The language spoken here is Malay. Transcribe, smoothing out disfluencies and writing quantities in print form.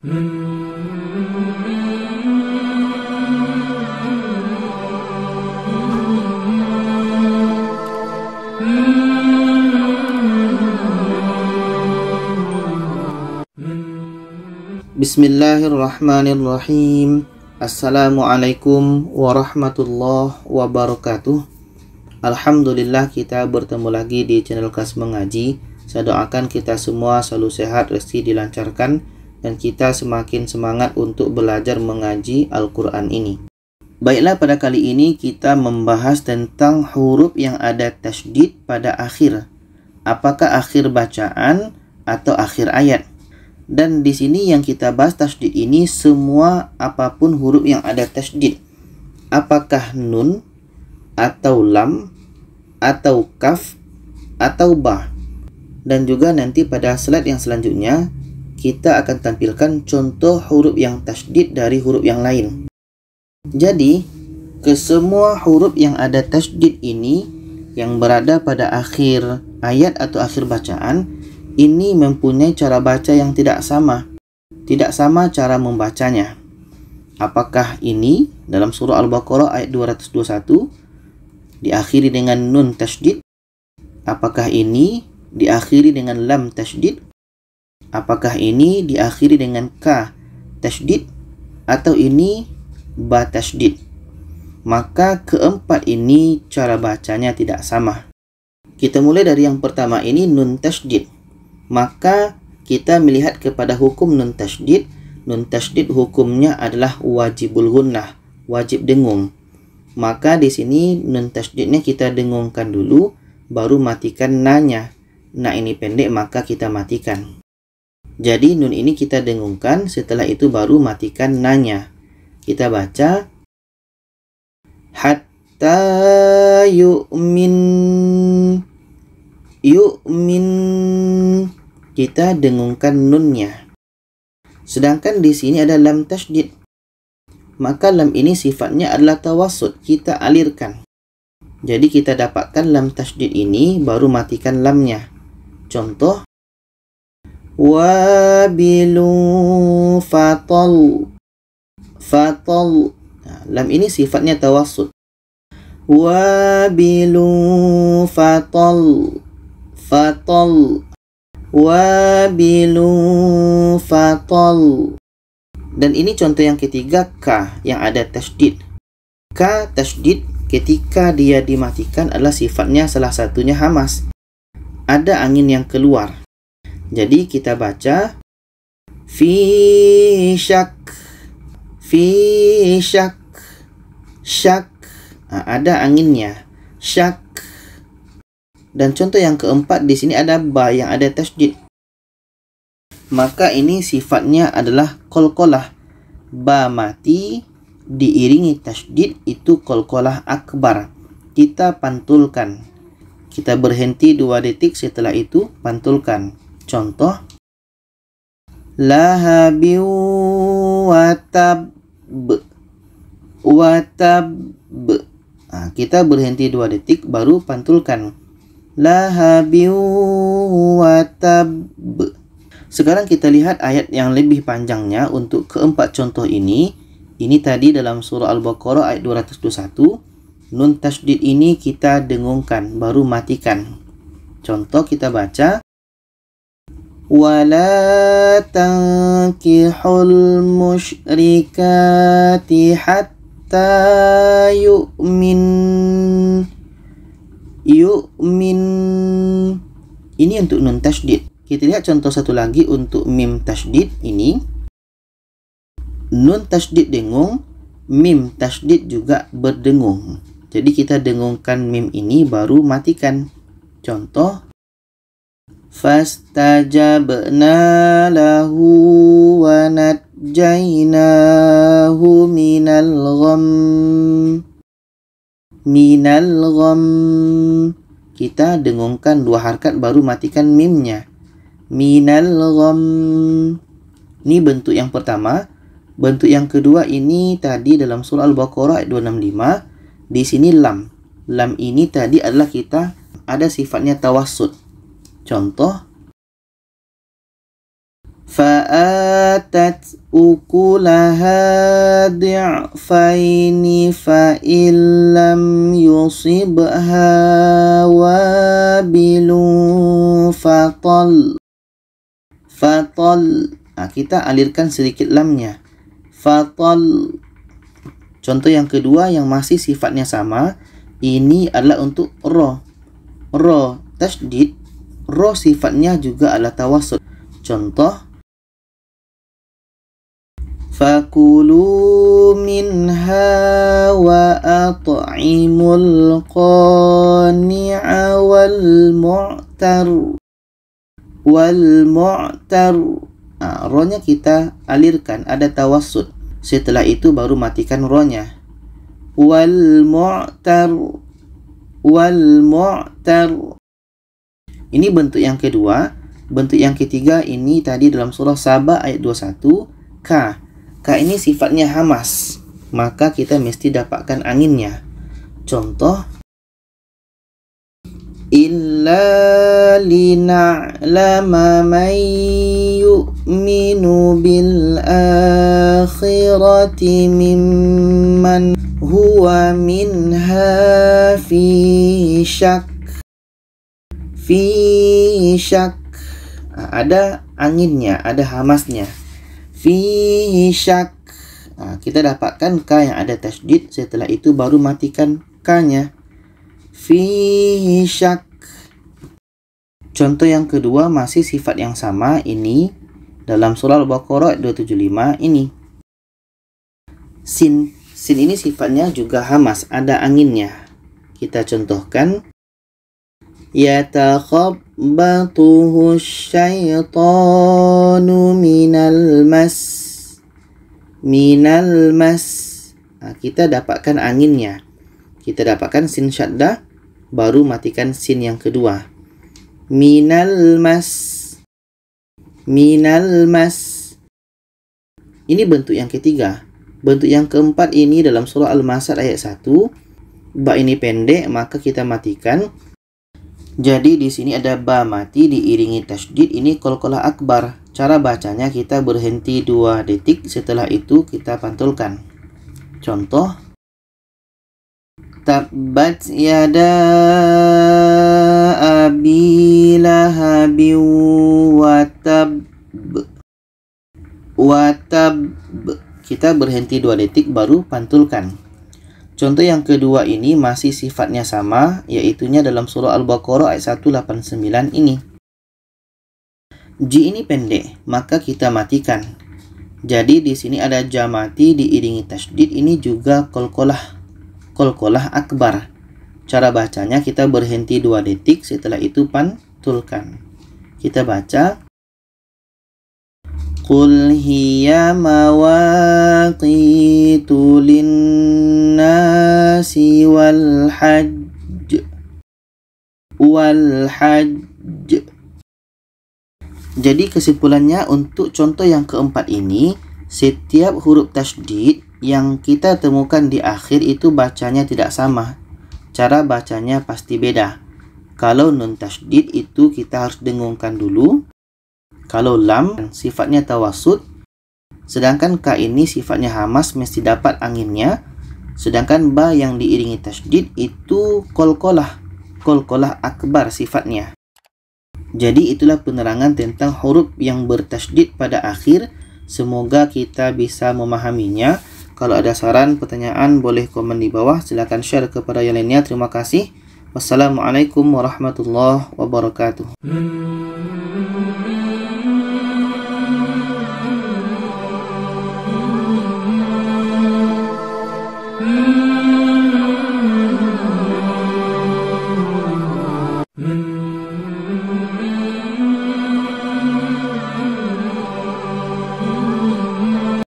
Bismillahirrahmanirrahim. Assalamualaikum warahmatullahi wabarakatuh. Alhamdulillah, kita bertemu lagi di channel Kelas Mengaji. Saya doakan kita semua selalu sehat, rezeki dilancarkan, dan kita semakin semangat untuk belajar mengaji Al-Quran ini. Baiklah, pada kali ini kita membahas tentang huruf yang ada tasydid pada akhir. Apakah akhir bacaan atau akhir ayat? Dan di sini yang kita bahas tasydid ini semua apapun huruf yang ada tasydid. Apakah nun atau lam atau kaf atau ba. Dan juga nanti pada slide yang selanjutnya kita akan tampilkan contoh huruf yang tasydid dari huruf yang lain. Jadi ke semua huruf yang ada tasydid ini yang berada pada akhir ayat atau akhir bacaan, ini mempunyai cara baca yang tidak sama. Tidak sama cara membacanya. Apakah ini dalam surah Al-Baqarah ayat 221 diakhiri dengan nun tasydid? Apakah ini diakhiri dengan lam tasydid? Apakah ini diakhiri dengan ka tasydid? Atau ini ba tasydid? Maka keempat ini cara bacanya tidak sama. Kita mulai dari yang pertama ini, nun tasydid. Maka kita melihat kepada hukum nun tasydid. Nun tasydid hukumnya adalah wajibul gunnah, wajib dengung. Maka di sini nun tasydidnya kita dengungkan dulu, baru matikan nanya. Nah ini pendek, maka kita matikan. Jadi nun ini kita dengungkan, setelah itu baru matikan nanya. Kita baca hatta yu'min. Yu'min, kita dengungkan nunnya. Sedangkan di sini ada lam tasydid. Maka lam ini sifatnya adalah tawassut, kita alirkan. Jadi kita dapatkan lam tasydid ini baru matikan lamnya. Contoh wabilu fatal. Fatal. Nah, lam ini sifatnya tawassut. Wabilu fatal. Fatal. Wabilu fatal. Dan ini contoh yang ketiga, ka yang ada tasydid. Ka tasydid ketika dia dimatikan adalah sifatnya salah satunya hamas. Ada angin yang keluar. Jadi kita baca fi syak. Fi syak. Syak. Nah, ada anginnya. Syak. Dan contoh yang keempat di sini ada ba yang ada tasydid. Maka ini sifatnya adalah qalqalah. Ba mati diiringi tasydid, itu qalqalah akbar. Kita pantulkan. Kita berhenti 2 detik, setelah itu pantulkan. Contoh lahabi watab. Watab. Nah, kita berhenti 2 detik baru pantulkan. Lahabi watab. Sekarang kita lihat ayat yang lebih panjangnya untuk keempat contoh ini. Ini tadi dalam surah Al-Baqarah ayat 221. Nun tasydid ini kita dengungkan, baru matikan. Contoh kita baca wala tankihul musyrikati hatta yu'min. Yu'min. Ini untuk nun tasydid. Kita lihat contoh satu lagi untuk mim tasydid ini. Nun tasydid dengung, mim tasydid juga berdengung. Jadi kita dengungkan mim ini baru matikan. Contoh fastajabna lahu wa najjaynahu minal gham. Minal gham. Kita dengungkan 2 harakat baru matikan mimnya. Minal gham. Ini bentuk yang pertama. Bentuk yang kedua ini tadi dalam surah Al-Baqarah ayat 265. Di sini lam. Lam ini tadi adalah kita ada sifatnya tawassut. Contoh fa'atat ukulaha di'faini fa'illam yusibha wabilun fatal. Kita alirkan sedikit lamnya. Fatal. Contoh yang kedua yang masih sifatnya sama, ini adalah untuk ro. Ro tasydid, ro sifatnya juga adalah tawassul. Contoh, fakulu minha wa at'imul qani'a wal mu'tar. Ro-nya kita alirkan, ada tawassul. Setelah itu baru matikan ro-nya. Wal mu'tar. Ini bentuk yang kedua. Bentuk yang ketiga ini tadi dalam surah Saba ayat 21. Ka ini sifatnya hamas, maka kita mesti dapatkan anginnya. Contoh, illa lina'lama man yu'minu bil akhirati mimman huwa minha fi syak. Ada anginnya, ada hamasnya. Fi syak. Kita dapatkan ka yang ada tasydid, setelah itu baru matikan ka-nya. Fi syak. Contoh yang kedua masih sifat yang sama, ini dalam surah Al-Baqarah 275 ini. Sin ini sifatnya juga hamas, ada anginnya. Kita contohkan, yatakhabbatuhu syaitanu minal mas. Kita dapatkan anginnya. Kita dapatkan sin syaddah, baru matikan sin yang kedua. Minal mas. Ini bentuk yang ketiga. Bentuk yang keempat ini dalam surah Al-Masad ayat 1. Ba ini pendek, maka kita matikan. Jadi di sini ada ba mati diiringi tasydid, ini qalqalah akbar. Cara bacanya kita berhenti 2 detik, setelah itu kita pantulkan. Contoh, tabbat yada abi lahabin watab. Kita berhenti 2 detik baru pantulkan. Contoh yang kedua ini masih sifatnya sama, yaitunya dalam surah Al-Baqarah ayat 189 ini. Ji ini pendek, maka kita matikan. Jadi di sini ada jamati diiringi tasydid, ini juga qalqalah akbar. Cara bacanya kita berhenti 2 detik, setelah itu pantulkan. Kita baca, qul hiya mawaqitu linnasi wal hajj. Jadi kesimpulannya untuk contoh yang keempat ini, setiap huruf tasydid yang kita temukan di akhir itu bacanya tidak sama. Cara bacanya pasti beda. Kalau nun tasydid itu kita harus dengungkan dulu. Kalau lam sifatnya tawasud, sedangkan ka ini sifatnya hamas, mesti dapat anginnya. Sedangkan ba yang diiringi tasydid itu qalqalah akbar sifatnya. Jadi itulah penerangan tentang huruf yang bertasydid pada akhir. Semoga kita bisa memahaminya. Kalau ada saran, pertanyaan, boleh komen di bawah. Silakan share kepada yang lainnya. Terima kasih. Wassalamualaikum warahmatullahi wabarakatuh.